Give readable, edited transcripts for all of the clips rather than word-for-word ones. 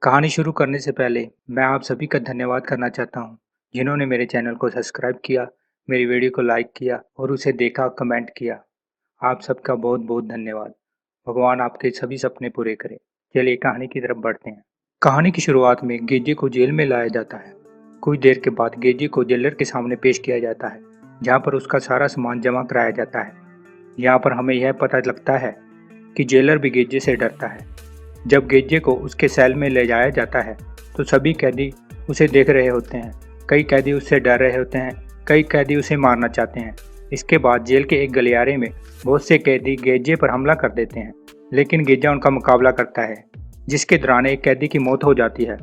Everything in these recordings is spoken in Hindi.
कहानी शुरू करने से पहले मैं आप सभी का धन्यवाद करना चाहता हूँ, जिन्होंने मेरे चैनल को सब्सक्राइब किया, मेरी वीडियो को लाइक किया और उसे देखा, कमेंट किया। आप सबका बहुत-बहुत धन्यवाद। भगवान आपके सभी सपने पूरे करे। चलिए कहानी की तरफ बढ़ते हैं। कहानी की शुरुआत में गेजे को जेल में लाया जाता है। कुछ देर के बाद गेजे को जेलर के सामने पेश किया जाता है, जहाँ पर उसका सारा सामान जमा कराया जाता है। यहाँ पर हमें यह पता लगता है कि जेलर भी गेजे से डरता है। जब गेजे को उसके सेल में ले जाया जाता है तो सभी कैदी उसे देख रहे होते हैं। कई कैदी उससे डर रहे होते हैं, कई कैदी उसे मारना चाहते हैं। इसके बाद जेल के एक गलियारे में बहुत से कैदी गेजे पर हमला कर देते हैं, लेकिन गेजा उनका मुकाबला करता है, जिसके दौरान एक कैदी की मौत हो जाती है।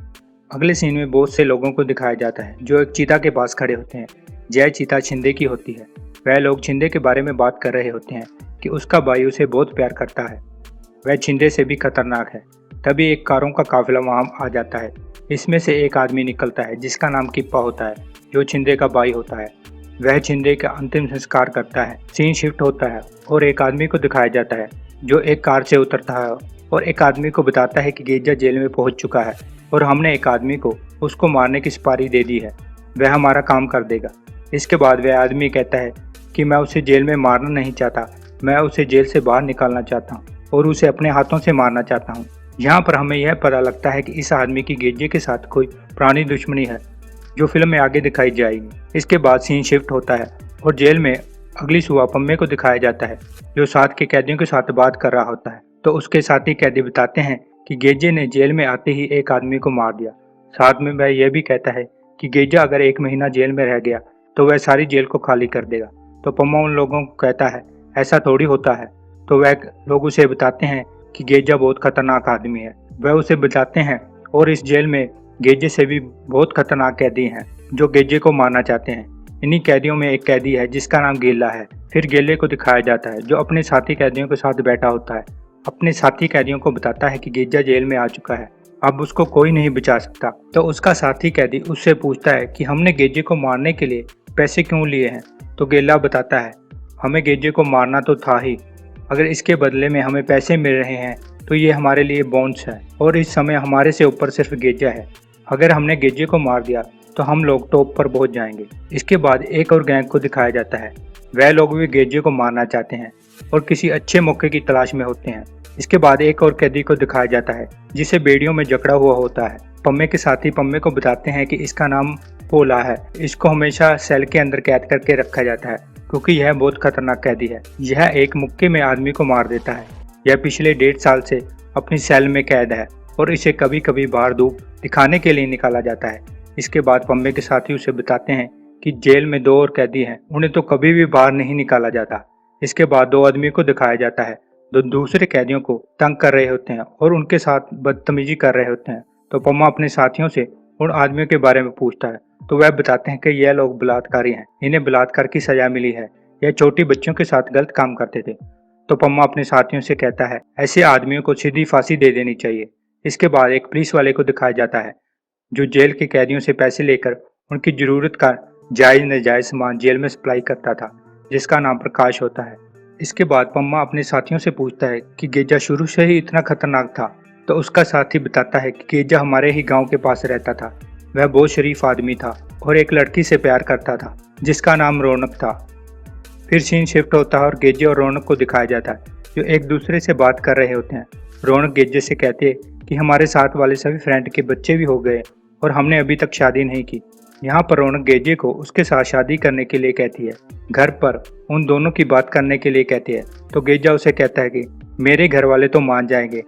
अगले सीन में बहुत से लोगों को दिखाया जाता है जो एक चीता के पास खड़े होते हैं। यह चीता छिंदे की होती है। वह लोग छिंदे के बारे में बात कर रहे होते हैं कि उसका भाई उसे बहुत प्यार करता है। वह छिंदे से भी खतरनाक है। तभी एक कारों का काफिला वहां आ जाता है। इसमें से एक आदमी निकलता है जिसका नाम किप्पा होता है, जो छिंदे का भाई होता है। वह छिंदे का अंतिम संस्कार करता है। सीन शिफ्ट होता है और एक आदमी को दिखाया जाता है जो एक कार से उतरता है और एक आदमी को बताता है कि गेजा जेल में पहुंच चुका है और हमने एक आदमी को उसको मारने की सुपारी दे दी है, वह हमारा काम कर देगा। इसके बाद वह आदमी कहता है कि मैं उसे जेल में मारना नहीं चाहता, मैं उसे जेल से बाहर निकालना चाहता हूँ और उसे अपने हाथों से मारना चाहता हूँ। यहाँ पर हमें यह पता लगता है कि इस आदमी की गेजे के साथ कोई पुरानी दुश्मनी है, जो फिल्म में आगे दिखाई जाएगी। इसके बाद सीन शिफ्ट होता है और जेल में अगली सुबह पम्मे को दिखाया जाता है, जो साथ के कैदियों के साथ बात कर रहा होता है। तो उसके साथी कैदी बताते हैं कि गेजे ने जेल में आते ही एक आदमी को मार दिया। साथ में वह यह भी कहता है कि गेजा अगर 1 महीना जेल में रह गया तो वह सारी जेल को खाली कर देगा। तो पम्मा उन लोगों को कहता है ऐसा थोड़ी होता है। तो वह लोग उसे बताते हैं कि गेजा बहुत खतरनाक आदमी है। वह उसे बचाते हैं और इस जेल में गेजे से भी बहुत खतरनाक कैदी हैं जो गेजे को मारना चाहते हैं। इन्हीं कैदियों में एक कैदी है जिसका नाम गेला है। फिर गेले को दिखाया जाता है जो अपने साथी कैदियों के साथ बैठा होता है। अपने साथी कैदियों को बताता है कि गेजा जेल में आ चुका है, अब उसको कोई नहीं बचा सकता। तो उसका साथी कैदी उससे पूछता है कि हमने गेजे को मारने के लिए पैसे क्यों लिए हैं। तो गेला बताता है हमें गेजे को मारना तो था ही, अगर इसके बदले में हमें पैसे मिल रहे हैं तो ये हमारे लिए बोनस है और इस समय हमारे से ऊपर सिर्फ गेजा है। अगर हमने गेजे को मार दिया तो हम लोग टॉप पर पहुंच जाएंगे। इसके बाद एक और गैंग को दिखाया जाता है। वह लोग भी गेजे को मारना चाहते हैं और किसी अच्छे मौके की तलाश में होते हैं। इसके बाद एक और कैदी को दिखाया जाता है जिसे बेड़ियों में जकड़ा हुआ होता है। पम्मे के साथी पम्मे को बताते हैं कि इसका नाम पोला है, इसको हमेशा सेल के अंदर कैद करके रखा जाता है क्योंकि यह बहुत खतरनाक कैदी है। यह एक मुक्के में आदमी को मार देता है। यह पिछले 1.5 साल से अपनी सेल में कैद है और इसे कभी कभी बाहर धूप दिखाने के लिए निकाला जाता है। इसके बाद पम्मे के साथी उसे बताते हैं कि जेल में 2 और कैदी हैं, उन्हें तो कभी भी बाहर नहीं निकाला जाता। इसके बाद 2 आदमी को दिखाया जाता है जो दूसरे कैदियों को तंग कर रहे होते हैं और उनके साथ बदतमीजी कर रहे होते हैं। तो पम्मा अपने साथियों से उन आदमियों के बारे में पूछता है तो वह बताते हैं कि यह लोग बलात्कारी हैं, इन्हें बलात्कार की सजा मिली है, यह छोटी बच्चियों के साथ गलत काम करते थे। तो पम्मा अपने साथियों से कहता है ऐसे आदमियों को सीधी फांसी दे देनी चाहिए। इसके बाद एक पुलिस वाले को दिखाया जाता है जो जेल के कैदियों से पैसे लेकर उनकी जरूरत का जायज नाजायज सामान जेल में सप्लाई करता था, जिसका नाम प्रकाश होता है। इसके बाद पम्मा अपने साथियों से पूछता है कि गेजा शुरू से ही इतना खतरनाक था। तो उसका साथी बताता है कि गेजा हमारे ही गांव के पास रहता था, वह बहुत शरीफ आदमी था और एक लड़की से प्यार करता था जिसका नाम रौनक था। फिर सीन शिफ्ट होता है और गेजे और रौनक को दिखाया जाता है जो एक दूसरे से बात कर रहे होते हैं। रौनक गेजे से कहती है कि हमारे साथ वाले सभी फ्रेंड के बच्चे भी हो गए और हमने अभी तक शादी नहीं की। यहाँ पर रौनक गेजे को उसके साथ शादी करने के लिए कहती है, घर पर उन दोनों की बात करने के लिए कहती है। तो गेजा उसे कहता है कि मेरे घर वाले तो मान जाएंगे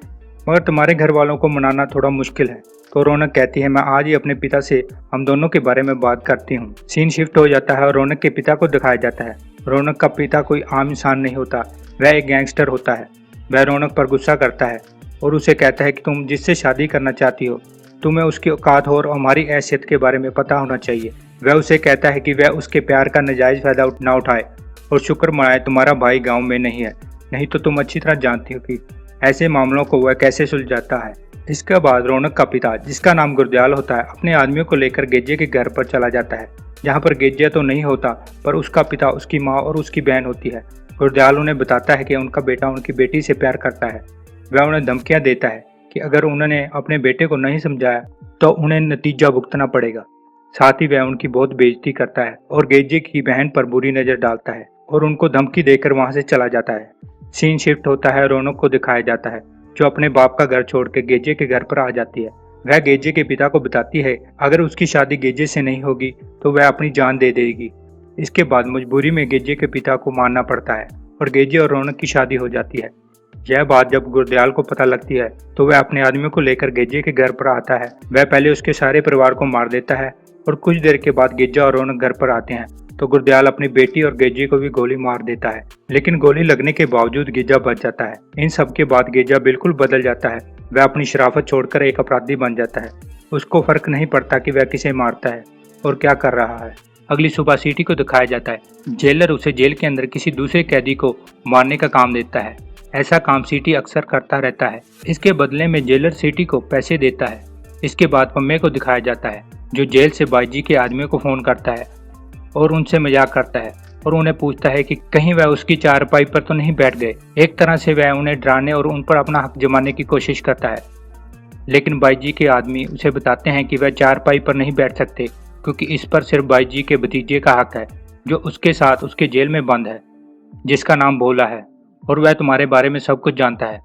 मगर तुम्हारे घर वालों को मनाना थोड़ा मुश्किल है। तो रौनक कहती है मैं आज ही अपने पिता से हम दोनों के बारे में बात करती हूँ। सीन शिफ्ट हो जाता है और रौनक के पिता को दिखाया जाता है। रौनक का पिता कोई आम इंसान नहीं होता, वह एक गैंगस्टर होता है। वह रौनक पर गुस्सा करता है और उसे कहता है कि तुम जिससे शादी करना चाहती हो तुम्हें उसकी औकात हो और हमारी हैसियत के बारे में पता होना चाहिए। वह उसे कहता है कि वह उसके प्यार का नाजायज फायदा ना उठाए और शुक्र मनाए तुम्हारा भाई गाँव में नहीं है, नहीं तो तुम अच्छी तरह जानती हो कि ऐसे मामलों को वह कैसे सुलझाता है। इसके बाद रौनक का पिता जिसका नाम गुरदयाल होता है अपने आदमियों को लेकर गेजे के घर पर चला जाता है, जहाँ पर गेजे तो नहीं होता पर उसका पिता, उसकी माँ और उसकी बहन होती है। गुरदयाल उन्हें बताता है कि उनका बेटा उनकी बेटी से प्यार करता है। वह उन्हें धमकियाँ देता है कि अगर उन्होंने अपने बेटे को नहीं समझाया तो उन्हें नतीजा भुगतना पड़ेगा। साथ ही वह उनकी बहुत बेइज्जती करता है और गेजे की बहन पर बुरी नजर डालता है और उनको धमकी देकर वहां से चला जाता है। सीन शिफ्ट होता है, रौनक को दिखाया जाता है जो अपने बाप का घर छोड़ के गेजे के घर पर आ जाती है। वह गेजे के पिता को बताती है अगर उसकी शादी गेजे से नहीं होगी तो वह अपनी जान दे देगी। इसके बाद मजबूरी में गेजे के पिता को मानना पड़ता है और गेजे और रौनक की शादी हो जाती है। यह बात जब गुरदयाल को पता लगती है तो वह अपने आदमियों को लेकर गेजे के घर पर आता है। वह पहले उसके सारे परिवार को मार देता है और कुछ देर के बाद गेजा और रौनक घर पर आते हैं तो गुरदयाल अपनी बेटी और गेजे को भी गोली मार देता है, लेकिन गोली लगने के बावजूद गेजा बच जाता है। इन सब के बाद गेजा बिल्कुल बदल जाता है। वह अपनी शराफत छोड़कर एक अपराधी बन जाता है। उसको फर्क नहीं पड़ता कि वह किसे मारता है और क्या कर रहा है। अगली सुबह सिटी को दिखाया जाता है। जेलर उसे जेल के अंदर किसी दूसरे कैदी को मारने का काम देता है। ऐसा काम सिटी अक्सर करता रहता है। इसके बदले में जेलर सिटी को पैसे देता है। इसके बाद पम्मे को दिखाया जाता है जो जेल से बाईजी के आदमियों को फोन करता है और उनसे मजाक करता है और उन्हें पूछता है कि कहीं वह उसकी चारपाई पर तो नहीं बैठ गए। एक तरह से वह उन्हें डराने और उन पर अपना हक जमाने की कोशिश करता है, लेकिन बाईजी के आदमी उसे बताते हैं कि वह चारपाई पर नहीं बैठ सकते क्योंकि इस पर सिर्फ बाईजी के भतीजे का हक है जो उसके साथ उसके जेल में बंद है, जिसका नाम भोला है और वह तुम्हारे बारे में सब कुछ जानता है।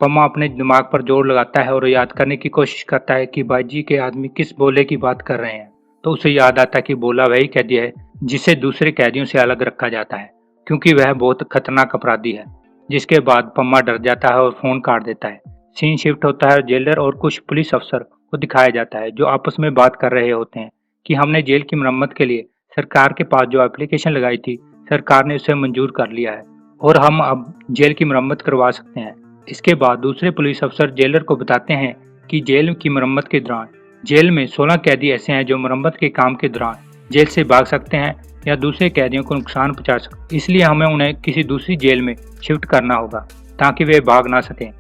पम्मा अपने दिमाग पर जोर लगाता है और याद करने की कोशिश करता है कि बाईजी के आदमी किस भोले की बात कर रहे हैं, तो उसे याद आता है कि भोला वही कैदी है जिसे दूसरे कैदियों से अलग रखा जाता है क्योंकि वह बहुत खतरनाक अपराधी है। जिसके बाद पम्मा डर जाता है और फोन काट देता है। सीन शिफ्ट होता है। जेलर और कुछ पुलिस अफसर को दिखाया जाता है जो आपस में बात कर रहे होते हैं कि हमने जेल की मरम्मत के लिए सरकार के पास जो एप्लीकेशन लगाई थी सरकार ने उसे मंजूर कर लिया है और हम अब जेल की मरम्मत करवा सकते हैं। इसके बाद दूसरे पुलिस अफसर जेलर को बताते हैं कि जेल की मरम्मत के दौरान जेल में 16 कैदी ऐसे हैं जो मरम्मत के काम के दौरान जेल से भाग सकते हैं या दूसरे कैदियों को नुकसान पहुंचा सकते, इसलिए हमें उन्हें किसी दूसरी जेल में शिफ्ट करना होगा ताकि वे भाग ना सकें।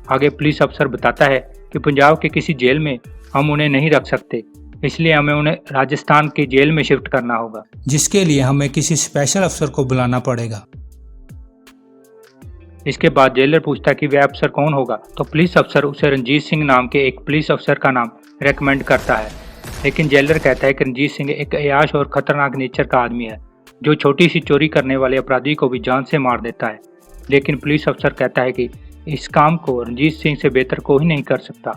आगे पुलिस अफसर बताता है कि पंजाब के किसी जेल में हम उन्हें नहीं रख सकते, इसलिए हमें उन्हें राजस्थान की जेल में शिफ्ट करना होगा, जिसके लिए हमें किसी स्पेशल अफसर को बुलाना पड़ेगा। इसके बाद जेलर पूछता कि वह अफसर कौन होगा, तो पुलिस अफसर उसे रंजीत सिंह नाम के एक पुलिस अफसर का नाम रेकमेंड करता है, लेकिन जेलर कहता है कि रंजीत सिंह एक अयाश और खतरनाक नेचर का आदमी है जो छोटी सी चोरी करने वाले अपराधी को भी जान से मार देता है। लेकिन पुलिस अफसर कहता है कि इस काम को रंजीत सिंह से बेहतर कोई नहीं कर सकता,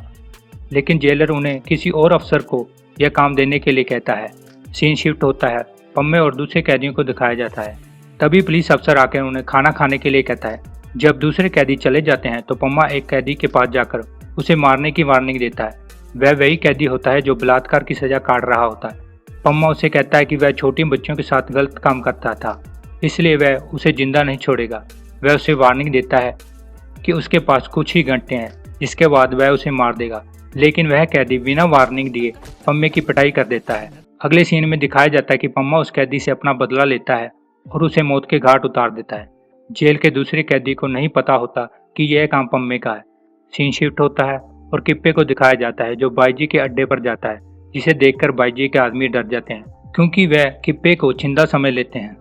लेकिन जेलर उन्हें किसी और अफसर को यह काम देने के लिए कहता है। सीन शिफ्ट होता है। पम्मे और दूसरे कैदियों को दिखाया जाता है। तभी पुलिस अफसर आकर उन्हें खाना खाने के लिए कहता है। जब दूसरे कैदी चले जाते हैं तो पम्मा एक कैदी के पास जाकर उसे मारने की वार्निंग देता है। वह वही कैदी होता है जो बलात्कार की सजा काट रहा होता है। पम्मा उसे कहता है कि वह छोटी बच्चियों के साथ गलत काम करता था, इसलिए वह उसे जिंदा नहीं छोड़ेगा। वह उसे वार्निंग देता है कि उसके पास कुछ ही घंटे हैं, जिसके बाद वह उसे मार देगा, लेकिन वह कैदी बिना वार्निंग दिए पम्मे की पिटाई कर देता है। अगले सीन में दिखाया जाता है कि पम्मा उस कैदी से अपना बदला लेता है और उसे मौत के घाट उतार देता है। जेल के दूसरे कैदी को नहीं पता होता कि यह काम पम्मे का है। सीन शिफ्ट होता है और किप्पे को दिखाया जाता है जो बाईजी के अड्डे पर जाता है, जिसे देखकर बाईजी के आदमी डर जाते हैं क्योंकि वह किप्पे को छिंदा समझ लेते हैं।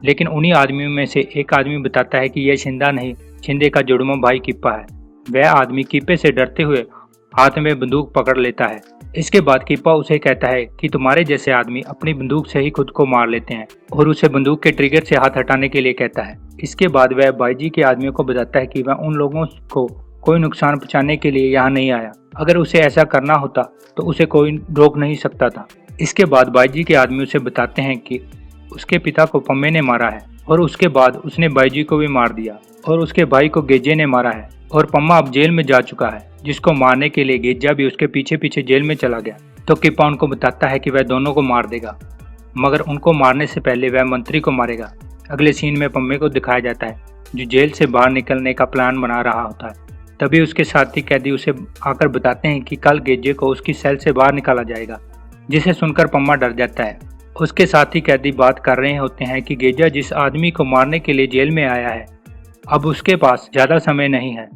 लेकिन उन्हीं आदमियों में से एक आदमी बताता है कि यह छिंदा नहीं, छिंदे का जुड़वा भाई किप्पा है। वह आदमी किप्पे से डरते हुए हाथ में बंदूक पकड़ लेता है। इसके बाद किप्पा उसे कहता है कि तुम्हारे जैसे आदमी अपनी बंदूक से ही खुद को मार लेते हैं और उसे बंदूक के ट्रिगर से हाथ हटाने के लिए कहता है। इसके बाद वह बाईजी के आदमियों को बताता है कि वह उन लोगों को कोई नुकसान पहुंचाने के लिए यहाँ नहीं आया। अगर उसे ऐसा करना होता तो उसे कोई रोक नहीं सकता था। इसके बाद बाईजी के आदमी उसे बताते हैं कि उसके पिता को पम्मे ने मारा है और उसके बाद उसने बाईजी को भी मार दिया और उसके भाई को गेजे ने मारा है और पम्मा अब जेल में जा चुका है, जिसको मारने के लिए गेजा भी उसके पीछे पीछे जेल में चला गया। तो किप्पा उनको बताता है कि वह दोनों को मार देगा, मगर उनको मारने से पहले वह मंत्री को मारेगा। अगले सीन में पम्मे को दिखाया जाता है जो जेल से बाहर निकलने का प्लान बना रहा होता है। तभी उसके साथी कैदी उसे आकर बताते हैं कि कल गेजे को उसकी सेल से बाहर निकाला जाएगा, जिसे सुनकर पम्मा डर जाता है। उसके साथी कैदी बात कर रहे होते हैं कि गेजा जिस आदमी को मारने के लिए जेल में आया है अब उसके पास ज़्यादा समय नहीं है।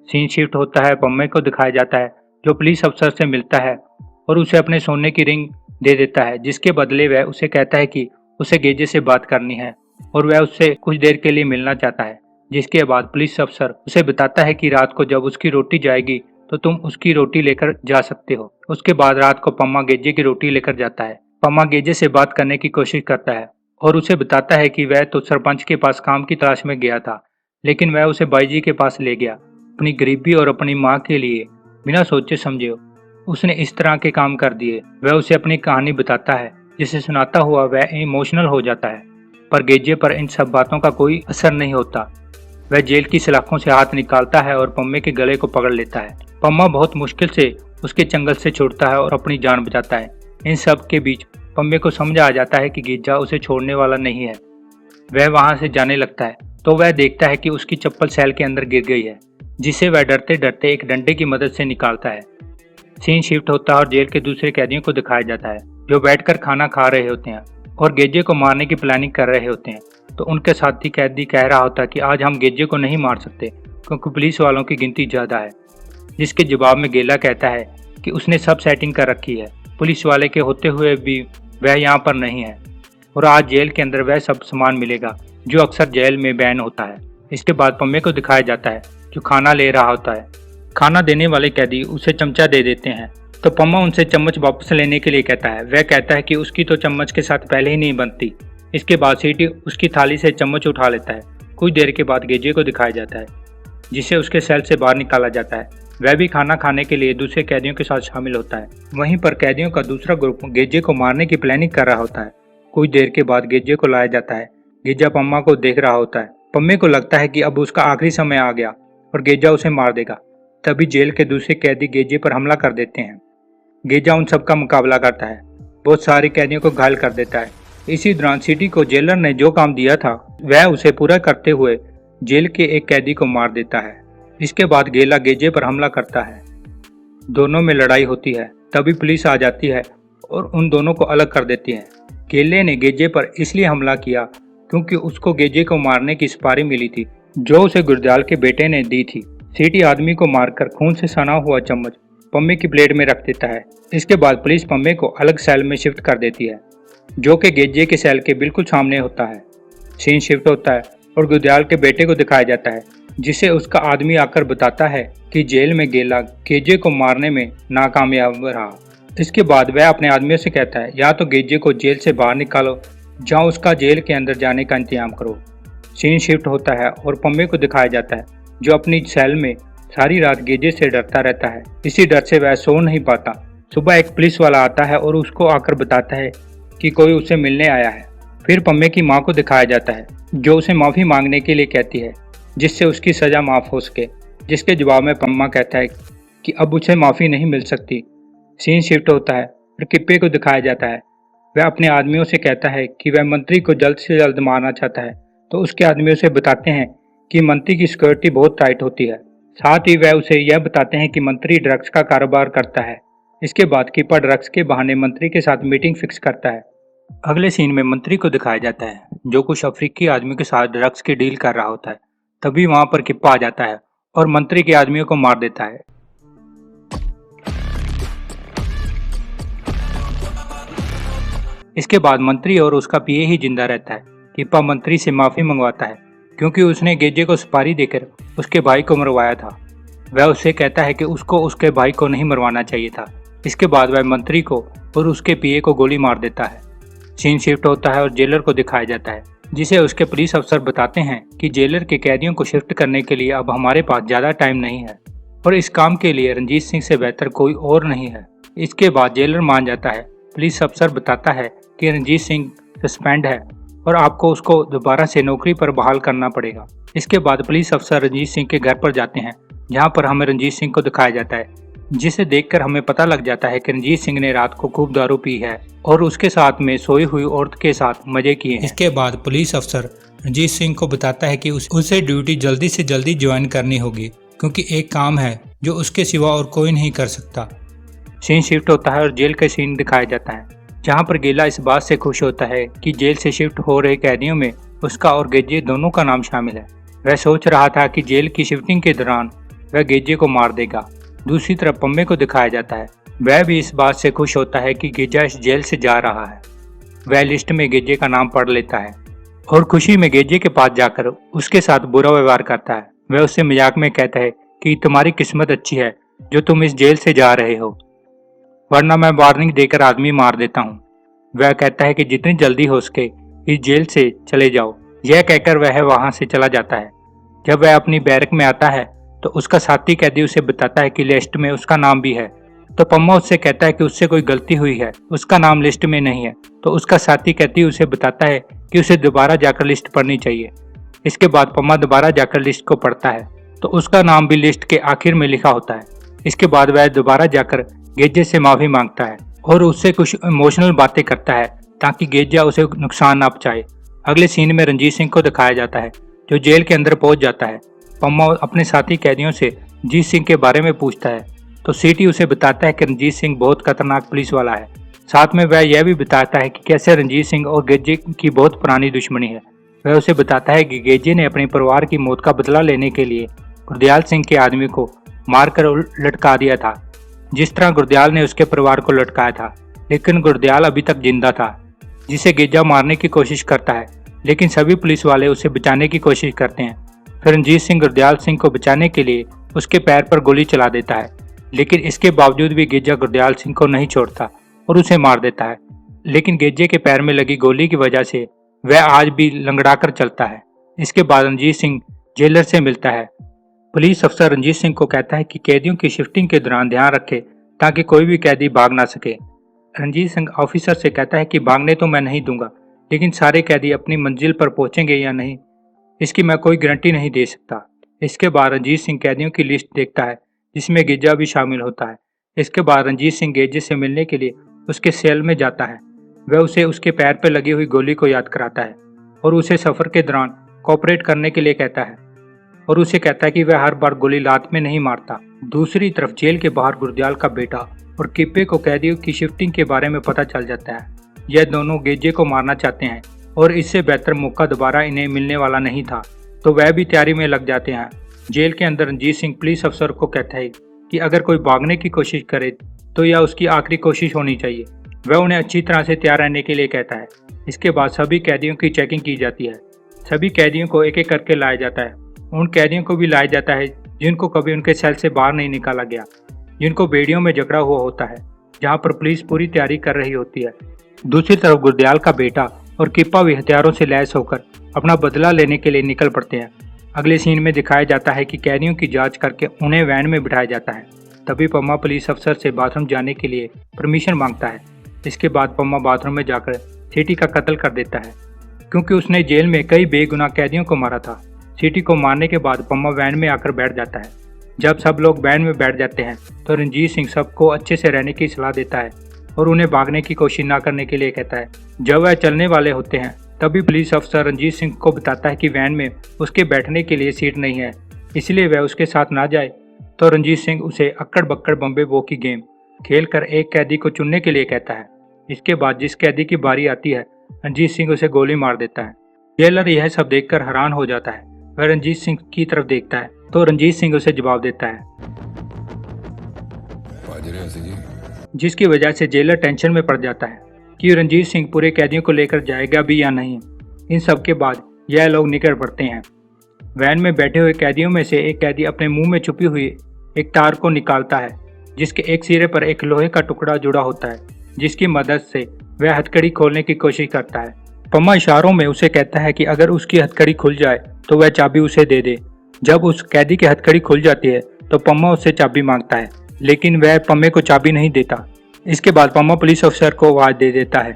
सीन शिफ्ट होता है। पम्मे को दिखाया जाता है जो पुलिस अफसर से मिलता है और उसे अपने सोने की रिंग दे देता है, जिसके बदले वह उसे कहता है कि उसे गेजे से बात करनी है और वह उससे कुछ देर के लिए मिलना चाहता है। जिसके बाद पुलिस अफसर उसे बताता है कि रात को जब उसकी रोटी जाएगी तो तुम उसकी रोटी लेकर जा सकते हो। उसके बाद रात को पम्मा गेजे की रोटी लेकर जाता है। पम्मा गेजे से बात करने की कोशिश करता है और उसे बताता है कि वह तो सरपंच के पास काम की तलाश में गया था, लेकिन वह उसे बाई जी के पास ले गया। अपनी गरीबी और अपनी माँ के लिए बिना सोचे समझे उसने इस तरह के काम कर दिए। वह उसे अपनी कहानी बताता है, जिसे सुनाता हुआ वह इमोशनल हो जाता है, पर गेजे पर इन सब बातों का कोई असर नहीं होता। वह जेल की सलाखों से हाथ निकालता है और पम्मे के गले को पकड़ लेता है। पम्मा बहुत मुश्किल से उसके चंगल से छूटता है और अपनी जान बचाता है। इन सब के बीच पम्मे को समझ आ जाता है कि गेजा उसे छोड़ने वाला नहीं है। वह वहां से जाने लगता है तो वह देखता है कि उसकी चप्पल सेल के अंदर गिर गई है, जिसे वह डरते डरते एक डंडे की मदद से निकालता है। सीन शिफ्ट होता है और जेल के दूसरे कैदियों को दिखाया जाता है, जो बैठकर खाना खा रहे होते हैं और गेजे को मारने की प्लानिंग कर रहे होते हैं। तो उनके साथी कैदी कह रहा होता है कि आज हम गेजे को नहीं मार सकते क्योंकि पुलिस वालों की गिनती ज़्यादा है। जिसके जवाब में गेला कहता है कि उसने सब सेटिंग कर रखी है, पुलिस वाले के होते हुए भी वह यहाँ पर नहीं है और आज जेल के अंदर वह सब सामान मिलेगा जो अक्सर जेल में बैन होता है। इसके बाद पम्मे को दिखाया जाता है जो खाना ले रहा होता है। खाना देने वाले कैदी उसे चमचा दे देते हैं तो पम्मा उनसे चम्मच वापस लेने के लिए कहता है। वह कहता है कि उसकी तो चम्मच के साथ पहले ही नहीं बनती। इसके बाद सीटी उसकी थाली से चम्मच उठा लेता है। कुछ देर के बाद गेजे को दिखाया जाता है, जिसे उसके सेल से बाहर निकाला जाता है। वह भी खाना खाने के लिए दूसरे कैदियों के साथ शामिल होता है। वहीं पर कैदियों का दूसरा ग्रुप गेजे को मारने की प्लानिंग कर रहा होता है। कुछ देर के बाद गेजे को लाया जाता है। गेजा पम्मा को देख रहा होता है। पम्मे को लगता है कि अब उसका आखिरी समय आ गया और गेजा उसे मार देगा। तभी जेल के दूसरे कैदी गेजे पर हमला कर देते हैं। गेजा उन सबका मुकाबला करता है, बहुत सारे कैदियों को घायल कर देता है। इसी दौरान सिटी को जेलर ने जो काम दिया था वह उसे पूरा करते हुए जेल के एक कैदी को मार देता है। इसके बाद गेला गेजे पर हमला करता है। दोनों में लड़ाई होती है। तभी पुलिस आ जाती है और उन दोनों को अलग कर देती है। गेले ने गेजे पर इसलिए हमला किया क्योंकि उसको गेजे को मारने की सुपारी मिली थी जो उसे गुरदयाल के बेटे ने दी थी। सिटी आदमी को मारकर खून से सना हुआ चम्मच पम्मे की प्लेट में रख देता है। इसके बाद पुलिस पम्मे को अलग सेल में शिफ्ट कर देती है, जो कि गेजे के सेल के बिल्कुल सामने होता है। सीन शिफ्ट होता है और गुरदयाल के बेटे को दिखाया जाता है, जिसे उसका आदमी आकर बताता है कि जेल में गेला गेजे को मारने में नाकामयाब रहा। इसके बाद वह अपने आदमियों से कहता है या तो गेजे को जेल से बाहर निकालो या उसका जेल के अंदर जाने का इंतजाम करो। सीन शिफ्ट होता है और पम्मे को दिखाया जाता है, जो अपनी सेल में सारी रात गेजे से डरता रहता है। इसी डर से वह सो नहीं पाता। सुबह एक पुलिस वाला आता है और उसको आकर बताता है कि कोई उसे मिलने आया है। फिर पम्मे की माँ को दिखाया जाता है, जो उसे माफ़ी मांगने के लिए कहती है, जिससे उसकी सज़ा माफ़ हो सके। जिसके जवाब में पम्मा कहता है कि अब उसे माफ़ी नहीं मिल सकती। सीन शिफ्ट होता है और किप्पे को दिखाया जाता है। वह अपने आदमियों से कहता है कि वह मंत्री को जल्द से जल्द मारना चाहता है, तो उसके आदमियों से बताते हैं कि मंत्री की सिक्योरिटी बहुत टाइट होती है। साथ ही वह उसे यह बताते हैं कि मंत्री ड्रग्स का कारोबार करता है। इसके बाद किप्पा ड्रग्स के बहाने मंत्री के साथ मीटिंग फिक्स करता है। अगले सीन में मंत्री को दिखाया जाता है, जो कुछ अफ्रीकी आदमियों के साथ ड्रग्स की डील कर रहा होता है। तभी वहां पर किप्पा आ जाता है और मंत्री के आदमियों को मार देता है। इसके बाद मंत्री और उसका पीए ही जिंदा रहता है। किप्पा मंत्री से माफी मंगवाता है क्योंकि उसने गेजे को सुपारी देकर उसके भाई को मरवाया था। वह उससे कहता है कि उसको उसके भाई को नहीं मरवाना चाहिए था। इसके बाद वह मंत्री को और उसके पीए को गोली मार देता है। सीन शिफ्ट होता है और जेलर को दिखाया जाता है, जिसे उसके पुलिस अफसर बताते हैं कि जेलर के कैदियों को शिफ्ट करने के लिए अब हमारे पास ज़्यादा टाइम नहीं है और इस काम के लिए रंजीत सिंह से बेहतर कोई और नहीं है। इसके बाद जेलर मान जाता है। पुलिस अफसर बताता है कि रंजीत सिंह सस्पेंड है और आपको उसको दोबारा से नौकरी पर बहाल करना पड़ेगा। इसके बाद पुलिस अफसर रंजीत सिंह के घर पर जाते हैं, जहां पर हमें रंजीत सिंह को दिखाया जाता है, जिसे देखकर हमें पता लग जाता है कि रंजीत सिंह ने रात को खूब दारू पी है और उसके साथ में सोई हुई औरत के साथ मजे किए हैं। इसके बाद पुलिस अफसर रंजीत सिंह को बताता है कि उसे ड्यूटी जल्दी से जल्दी ज्वाइन करनी होगी, क्योंकि एक काम है जो उसके सिवा और कोई नहीं कर सकता। सीन शिफ्ट होता है और जेल का सीन दिखाया जाता है, जहां पर गेला इस बात से खुश होता है कि जेल से शिफ्ट हो रहे कैदियों में उसका और गेजे दोनों का नाम शामिल है। वह सोच रहा था कि जेल की शिफ्टिंग के दौरान वह गेजे को मार देगा। दूसरी तरफ पम्मे को दिखाया जाता है। वह भी इस बात से खुश होता है कि गेजा इस जेल से जा रहा है। वह लिस्ट में गेजे का नाम पढ़ लेता है और खुशी में गेजे के पास जाकर उसके साथ बुरा व्यवहार करता है। वह उससे मजाक में कहता है कि तुम्हारी किस्मत अच्छी है, जो तुम इस जेल से जा रहे हो, वरना मैं वार्निंग देकर आदमी मार देता हूँ। वह कहता है कि जितनी जल्दी हो सके इस जेल से चले जाओ। यह कहकर वह वहां से चला जाता है। जब वह अपनी बैरक में आता है तो उसका साथी कैदी उसे बताता है कि लिस्ट में उसका नाम भी है। तो पम्मा उससे कहता है कि उससे कोई गलती हुई है, उसका नाम लिस्ट में नहीं है। तो उसका साथी कैदी उसे बताता है कि उसे दोबारा जाकर लिस्ट पढ़नी चाहिए। इसके बाद पम्मा दोबारा जाकर लिस्ट को पढ़ता है तो उसका नाम भी लिस्ट के आखिर में लिखा होता है। इसके बाद वह दोबारा जाकर गेजे से माफी मांगता है और उससे कुछ इमोशनल बातें करता है ताकि गेजा उसे नुकसान ना पहुंचाए। अगले सीन में रंजीत सिंह को दिखाया जाता है जो जेल के अंदर पहुंच जाता है। पम्मा अपने साथी कैदियों से रंजीत सिंह के बारे में पूछता है तो सीटी उसे बताता है कि रंजीत सिंह बहुत खतरनाक पुलिस वाला है। साथ में वह यह भी बताता है कि कैसे रंजीत सिंह और गेजे की बहुत पुरानी दुश्मनी है। वह उसे बताता है कि गेजे ने अपने परिवार की मौत का बदला लेने के लिए गुरदयाल सिंह के आदमी को मारकर लटका दिया था, जिस तरह गुरदयाल ने उसके परिवार को लटकाया था। लेकिन गुरदयाल अभी तक जिंदा था, जिसे गेजा मारने की कोशिश करता है, लेकिन सभी पुलिस वाले उसे बचाने की कोशिश करते हैं। फिर रंजीत सिंह गुरदयाल सिंह को बचाने के लिए उसके पैर पर गोली चला देता है, लेकिन इसके बावजूद भी गेजा गुरदयाल सिंह को नहीं छोड़ता और उसे मार देता है। लेकिन गेजे के पैर में लगी गोली की वजह से वह आज भी लंगड़ाकर चलता है। इसके बाद रंजीत सिंह जेलर से मिलता है। पुलिस अफसर रंजीत सिंह को कहता है कि कैदियों की शिफ्टिंग के दौरान ध्यान रखे ताकि कोई भी कैदी भाग ना सके। रंजीत सिंह ऑफिसर से कहता है कि भागने तो मैं नहीं दूंगा, लेकिन सारे कैदी अपनी मंजिल पर पहुंचेंगे या नहीं, इसकी मैं कोई गारंटी नहीं दे सकता। इसके बाद रंजीत सिंह कैदियों की लिस्ट देखता है जिसमें गेजा भी शामिल होता है। इसके बाद रंजीत सिंह गेजे से मिलने के लिए उसके सेल में जाता है। वह उसे उसके पैर पर लगी हुई गोली को याद कराता है और उसे सफर के दौरान कोऑपरेट करने के लिए कहता है और उसे कहता है कि वह हर बार गोली लात में नहीं मारता। दूसरी तरफ जेल के बाहर गुरदयाल का बेटा और किप्पे को कैदियों की शिफ्टिंग के बारे में पता चल जाता है। यह दोनों गेजे को मारना चाहते हैं और इससे बेहतर मौका दोबारा इन्हें मिलने वाला नहीं था, तो वह भी तैयारी में लग जाते हैं। जेल के अंदर रंजीत सिंह पुलिस अफसर को कहता है कि अगर कोई भागने की कोशिश करे तो यह उसकी आखिरी कोशिश होनी चाहिए। वह उन्हें अच्छी तरह से तैयार रहने के लिए कहता है। इसके बाद सभी कैदियों की चेकिंग की जाती है। सभी कैदियों को एक एक करके लाया जाता है। उन कैदियों को भी लाया जाता है जिनको कभी उनके सेल से बाहर नहीं निकाला गया, जिनको बेड़ियों में जकड़ा हुआ होता है, जहां पर पुलिस पूरी तैयारी कर रही होती है। दूसरी तरफ गुरदयाल का बेटा और किप्पा भी हथियारों से लैस होकर अपना बदला लेने के लिए निकल पड़ते हैं। अगले सीन में दिखाया जाता है कि कैदियों की जांच करके उन्हें वैन में बिठाया जाता है। तभी पम्मा पुलिस अफसर से बाथरूम जाने के लिए परमिशन मांगता है। इसके बाद पम्मा बाथरूम में जाकर सीटी का कत्ल कर देता है, क्योंकि उसने जेल में कई बेगुनाह कैदियों को मारा था। सीटी को मारने के बाद पम्मा वैन में आकर बैठ जाता है। जब सब लोग वैन में बैठ जाते हैं तो रंजीत सिंह सबको अच्छे से रहने की सलाह देता है और उन्हें भागने की कोशिश ना करने के लिए कहता है। जब वह चलने वाले होते हैं तभी पुलिस अफसर रंजीत सिंह को बताता है कि वैन में उसके बैठने के लिए सीट नहीं है, इसलिए वह उसके साथ ना जाए। तो रंजीत सिंह उसे अक्कड़ बक्कड़ बम्बे बो की गेम खेल कर एक कैदी को चुनने के लिए कहता है। इसके बाद जिस कैदी की बारी आती है रंजीत सिंह उसे गोली मार देता है। जेलर यह सब देखकर हैरान हो जाता है। वह रंजीत सिंह की तरफ देखता है तो रंजीत सिंह उसे जवाब देता है, जिसकी वजह से जेलर टेंशन में पड़ जाता है कि रंजीत सिंह पूरे कैदियों को लेकर जाएगा भी या नहीं। इन सब के बाद यह लोग निकल पड़ते हैं। वैन में बैठे हुए कैदियों में से एक कैदी अपने मुंह में छुपी हुई एक तार को निकालता है, जिसके एक सिरे पर एक लोहे का टुकड़ा जुड़ा होता है, जिसकी मदद से वह हथकड़ी खोलने की कोशिश करता है। पम्मा इशारों में उसे कहता है कि अगर उसकी हथकड़ी खुल जाए तो वह चाबी उसे दे दे। जब उस कैदी की हथकड़ी खुल जाती है तो पम्मा उससे चाबी मांगता है, लेकिन वह पम्मे को चाबी नहीं देता। इसके बाद पम्मा पुलिस अफसर को आवाज दे देता है,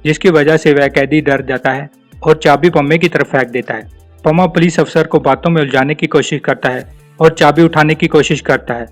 जिसकी वजह से वह कैदी डर जाता है और चाबी पम्मे की तरफ फेंक देता है। पम्मा पुलिस अफसर को बातों में उलझाने की कोशिश करता है और चाबी उठाने की कोशिश करता है।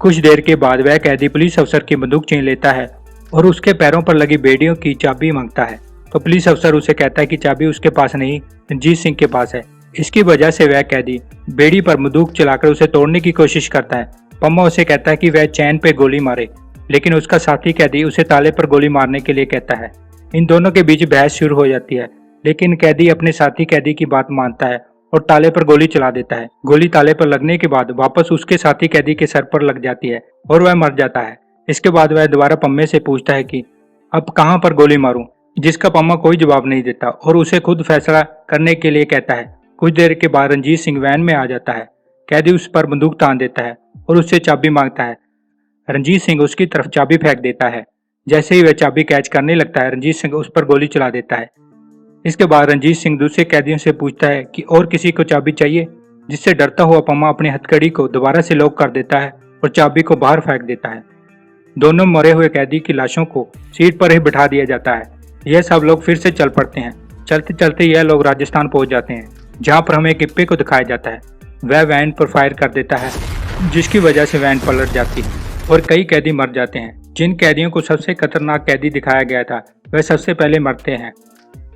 कुछ देर के बाद वह कैदी पुलिस अफसर की बंदूक छीन लेता है और उसके पैरों पर लगी बेड़ियों की चाबी मांगता है। तो पुलिस अफसर उसे कहता है कि चाबी उसके पास नहीं, रंजीत सिंह के पास है। इसकी वजह से वह कैदी बेड़ी पर बंदूक चलाकर उसे तोड़ने की कोशिश करता है। पम्मा उसे कहता है कि वह चैन पे गोली मारे, लेकिन उसका साथी कैदी उसे ताले पर गोली मारने के लिए कहता है। इन दोनों के बीच बहस शुरू हो जाती है, लेकिन कैदी अपने साथी कैदी की बात मानता है और ताले पर गोली चला देता है। गोली ताले पर लगने के बाद वापस उसके साथी कैदी के सर पर लग जाती है और वह मर जाता है। इसके बाद वह दोबारा पम्मे से पूछता है कि अब कहां पर गोली मारूं, जिसका पम्मा कोई जवाब नहीं देता और उसे खुद फैसला करने के लिए कहता है। कुछ देर के बाद रंजीत सिंह वैन में आ जाता है। कैदी उस पर बंदूक तान देता है और उससे चाबी मांगता है, रंजीत सिंह उसकी तरफ चाबी फेंक देता है। जैसे ही वह चाबी कैच करने लगता है, रंजीत सिंह उस पर गोली चला देता है। इसके बाद रंजीत सिंह दूसरे कैदियों से पूछता है कि और किसी को चाबी चाहिए, जिससे डरता हुआ पम्मा अपनी हथकड़ी को दोबारा से लॉक कर देता है और चाबी को बाहर फेंक देता है। दोनों मरे हुए कैदी की लाशों को सीट पर ही बिठा दिया जाता है। यह सब लोग फिर से चल पड़ते हैं। चलते चलते यह लोग राजस्थान पहुंच जाते हैं, जहां पर हमें एक किप्पे को दिखाया जाता है। वह वैन पर फायर कर देता है, जिसकी वजह से वैन पलट जाती है और कई कैदी मर जाते हैं। जिन कैदियों को सबसे खतरनाक कैदी दिखाया गया था, वह सबसे पहले मरते हैं।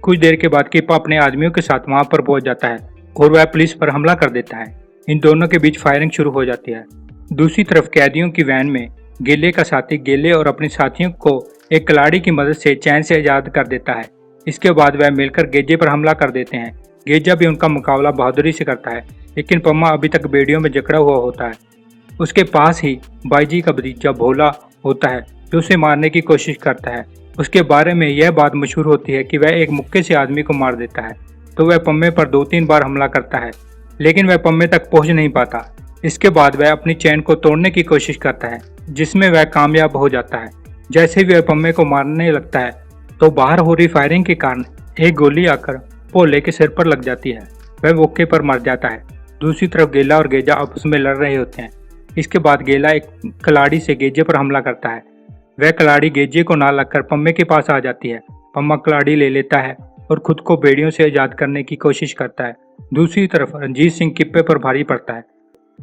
कुछ देर के बाद किप्पा अपने आदमियों के साथ वहां पर पहुंच जाता है और वह पुलिस पर हमला कर देता है। इन दोनों के बीच फायरिंग शुरू हो जाती है। दूसरी तरफ कैदियों की वैन में गेले का साथी गेले और अपने साथियों को एक कलाड़ी की मदद से चैन से आजाद कर देता है। इसके बाद वह मिलकर गेजे पर हमला कर देते हैं। गेजा भी उनका मुकाबला बहादुरी से करता है, लेकिन पम्मा अभी तक बेड़ियों में जकड़ा हुआ होता है। उसके पास ही बाईजी का भतीजा भोला होता है, जो उसे मारने की कोशिश करता है। उसके बारे में यह बात मशहूर होती है कि वह एक मुक्के से आदमी को मार देता है। तो वह पम्मे पर 2-3 बार हमला करता है, लेकिन वह पम्मे तक पहुंच नहीं पाता। इसके बाद वह अपनी चैन को तोड़ने की कोशिश करता है, जिसमें वह कामयाब हो जाता है। जैसे ही वह पम्मे को मारने लगता है, तो बाहर हो रही फायरिंग के कारण एक गोली आकर भोले के सिर पर लग जाती है। वह मौके पर मर जाता है। दूसरी तरफ गेला और गेजा आपस में लड़ रहे होते हैं। इसके बाद गेला एक कलाड़ी से गेजे पर हमला करता है। वह कलाड़ी गेजे को ना लगकर पम्मे के पास आ जाती है। पम्मा कलाड़ी ले लेता है और खुद को बेड़ियों से आजाद करने की कोशिश करता है। दूसरी तरफ रंजीत सिंह किप्पे पर भारी पड़ता है।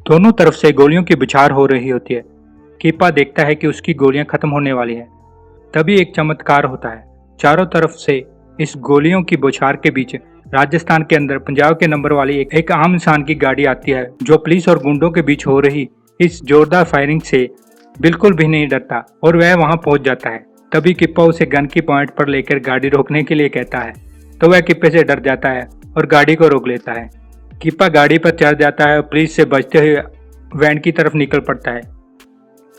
दोनों तरफ से गोलियों की बौछार हो रही होती है। किप्पा देखता है कि उसकी गोलियां खत्म होने वाली हैं। तभी एक चमत्कार होता है। चारों तरफ से इस गोलियों की बौछार के बीच राजस्थान के अंदर पंजाब के नंबर वाली एक आम इंसान की गाड़ी आती है, जो पुलिस और गुंडों के बीच हो रही इस जोरदार फायरिंग से बिल्कुल भी नहीं डरता और वह वहां पहुंच जाता है। तभी किप्पा उसे गन की पॉइंट पर लेकर गाड़ी रोकने के लिए कहता है, तो वह किप्पे से डर जाता है और गाड़ी को रोक लेता है। किप्पा गाड़ी पर चढ़ जाता है और पुलिस से बचते हुए वैन की तरफ निकल पड़ता है।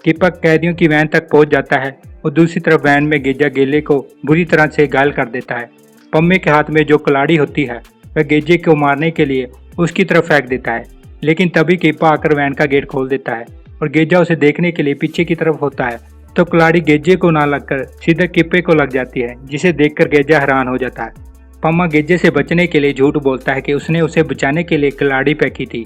किप्पा कैदियों की वैन तक पहुंच जाता है और दूसरी तरफ वैन में गेजा गेले को बुरी तरह से घायल कर देता है। पम्मे के हाथ में जो कलाड़ी होती है, वह गेजे को मारने के लिए उसकी तरफ फेंक देता है, लेकिन तभी किप्पा आकर वैन का गेट खोल देता है और गेजा उसे देखने के लिए पीछे की तरफ होता है, तो कलाड़ी गेजे को ना लगकर सीधे किप्पे को लग जाती है, जिसे देखकर गेजा हैरान हो जाता है। पम्मा गेजे से बचने के लिए झूठ बोलता है कि उसने उसे बचाने के लिए कलाड़ी फेंकी थी,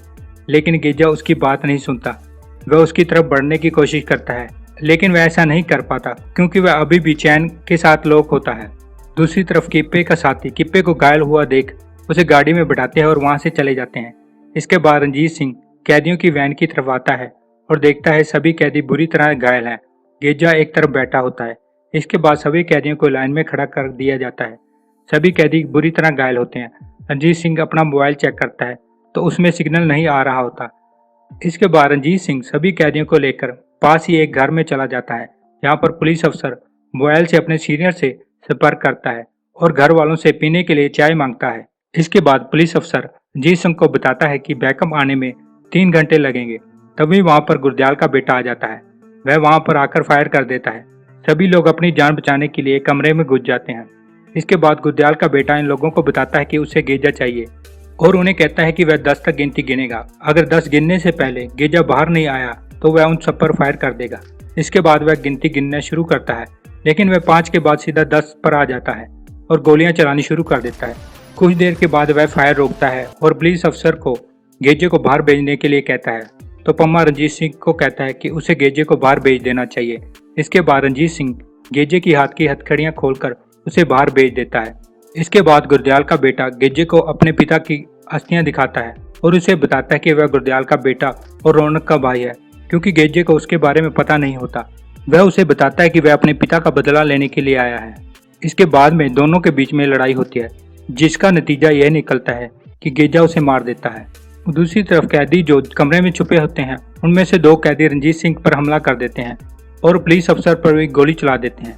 लेकिन गेजा उसकी बात नहीं सुनता। वह उसकी तरफ बढ़ने की कोशिश करता है, लेकिन वह ऐसा नहीं कर पाता क्योंकि वह अभी भी चैन के साथ लॉक होता है। दूसरी तरफ किप्पे का साथी किप्पे को घायल हुआ देख उसे गाड़ी में बिठाते हैं और वहां से चले जाते हैं। इसके बाद रंजीत सिंह कैदियों की वैन की तरफ आता है और देखता है सभी कैदी बुरी तरह घायल हैं। गेजा एक तरफ बैठा होता है। इसके बाद सभी कैदियों को लाइन में खड़ा कर दिया जाता है। सभी कैदी बुरी तरह घायल होते हैं। रंजीत सिंह अपना मोबाइल चेक करता है, तो उसमें सिग्नल नहीं आ रहा होता। इसके बाद रंजीत सिंह सभी कैदियों को लेकर पास ही एक घर में चला जाता है। यहाँ पर पुलिस अफसर मोबाइल से अपने सीनियर से संपर्क करता है और घर वालों से पीने के लिए चाय मांगता है। इसके बाद पुलिस अफसर रंजीत सिंह को बताता है कि बैकअप आने में 3 घंटे लगेंगे। तभी वहां पर गुरदयाल का बेटा आ जाता है। वह वहां पर आकर फायर कर देता है। सभी लोग अपनी जान बचाने के लिए कमरे में घुस जाते हैं। इसके बाद गुरदयाल का बेटा इन लोगों को बताता है कि उसे गेजा चाहिए और उन्हें कहता है कि वह 10 तक गिनती गिनेगा। अगर 10 गिनने से पहले गेजा बाहर नहीं आया तो वह उन सब पर फायर कर देगा। इसके बाद वह गिनती गिनना शुरू करता है, लेकिन वह 5 के बाद सीधा 10 पर आ जाता है और गोलियां चलानी शुरू कर देता है। कुछ देर के बाद वह फायर रोकता है और पुलिस अफसर को गेजे को बाहर भेजने के लिए कहता है, तो पम्मा रंजीत सिंह को कहता है कि उसे गेजे को बाहर भेज देना चाहिए। इसके बाद रंजीत सिंह गेजे की हाथ की हथकड़ियां खोलकर उसे बाहर भेज देता है। इसके बाद गुरदयाल का बेटा गेजे को अपने पिता की अस्थियां दिखाता है और उसे बताता है कि वह गुरदयाल का बेटा और रौनक का भाई है, क्योंकि गेजे को उसके बारे में पता नहीं होता। वह उसे बताता है कि वह अपने पिता का बदला लेने के लिए आया है। इसके बाद में दोनों के बीच में लड़ाई होती है, जिसका नतीजा यह निकलता है कि गेजा उसे मार देता है। दूसरी तरफ कैदी जो कमरे में छुपे होते हैं, उनमें से 2 कैदी रंजीत सिंह पर हमला कर देते हैं और पुलिस अफसर पर भी गोली चला देते हैं।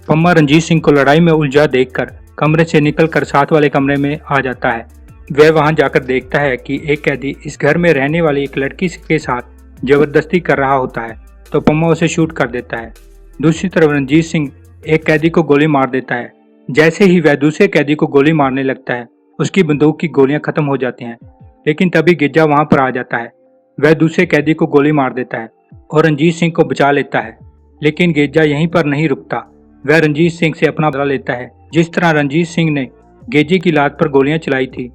पम्मा रंजीत सिंह को लड़ाई में उलझा देखकर कमरे से निकलकर साथ वाले कमरे में आ जाता है। वह वहां जाकर देखता है कि एक कैदी इस घर में रहने वाली एक लड़की के साथ जबरदस्ती कर रहा होता है, तो पम्मा उसे शूट कर देता है। दूसरी तरफ रंजीत सिंह एक कैदी को गोली मार देता है। जैसे ही वह दूसरे कैदी को गोली मारने लगता है, उसकी बंदूक की गोलियां खत्म हो जाती हैं, लेकिन तभी गेजा वहां पर आ जाता है। वह दूसरे कैदी को गोली मार देता है और रंजीत सिंह को बचा लेता है। लेकिन गेजा यहीं पर नहीं रुकता, वह रंजीत सिंह से अपना बदला लेता है। जिस तरह रंजीत सिंह ने गेजे की लात पर गोलियां चलाई थी,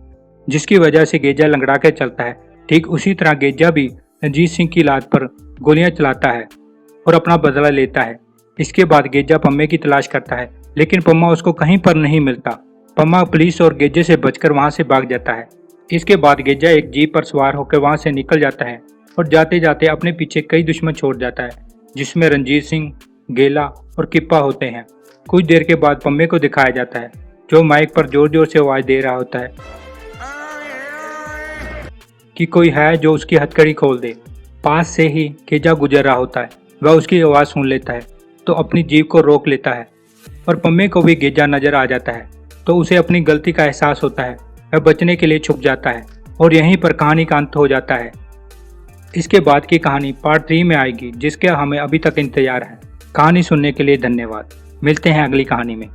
जिसकी वजह से गेजा लंगड़ा के चलता है, ठीक उसी तरह गेजा भी रंजीत सिंह की लात पर गोलियां चलाता है और अपना बदला लेता है। इसके बाद गेजा पम्मे की तलाश करता है, लेकिन पम्मा उसको कहीं पर नहीं मिलता। पम्मा पुलिस और गेजे से बचकर वहां से भाग जाता है। इसके बाद गेजा एक जीप पर सवार होकर वहां से निकल जाता है और जाते जाते अपने पीछे कई दुश्मन छोड़ जाता है, जिसमें रंजीत सिंह, गेला और किप्पा होते हैं। कुछ देर के बाद पम्मे को दिखाया जाता है, जो माइक पर जोर जोर से आवाज दे रहा होता है कि कोई है जो उसकी हथकड़ी खोल दे। पास से ही गेजा गुजर रहा होता है, वह उसकी आवाज़ सुन लेता है तो अपनी जीप को रोक लेता है और पम्मे को भी गेजा नजर आ जाता है, तो उसे अपनी गलती का एहसास होता है। वह बचने के लिए छुप जाता है और यहीं पर कहानी का अंत हो जाता है। इसके बाद की कहानी पार्ट 3 में आएगी, जिसके हमें अभी तक इंतजार है। कहानी सुनने के लिए धन्यवाद। मिलते हैं अगली कहानी में।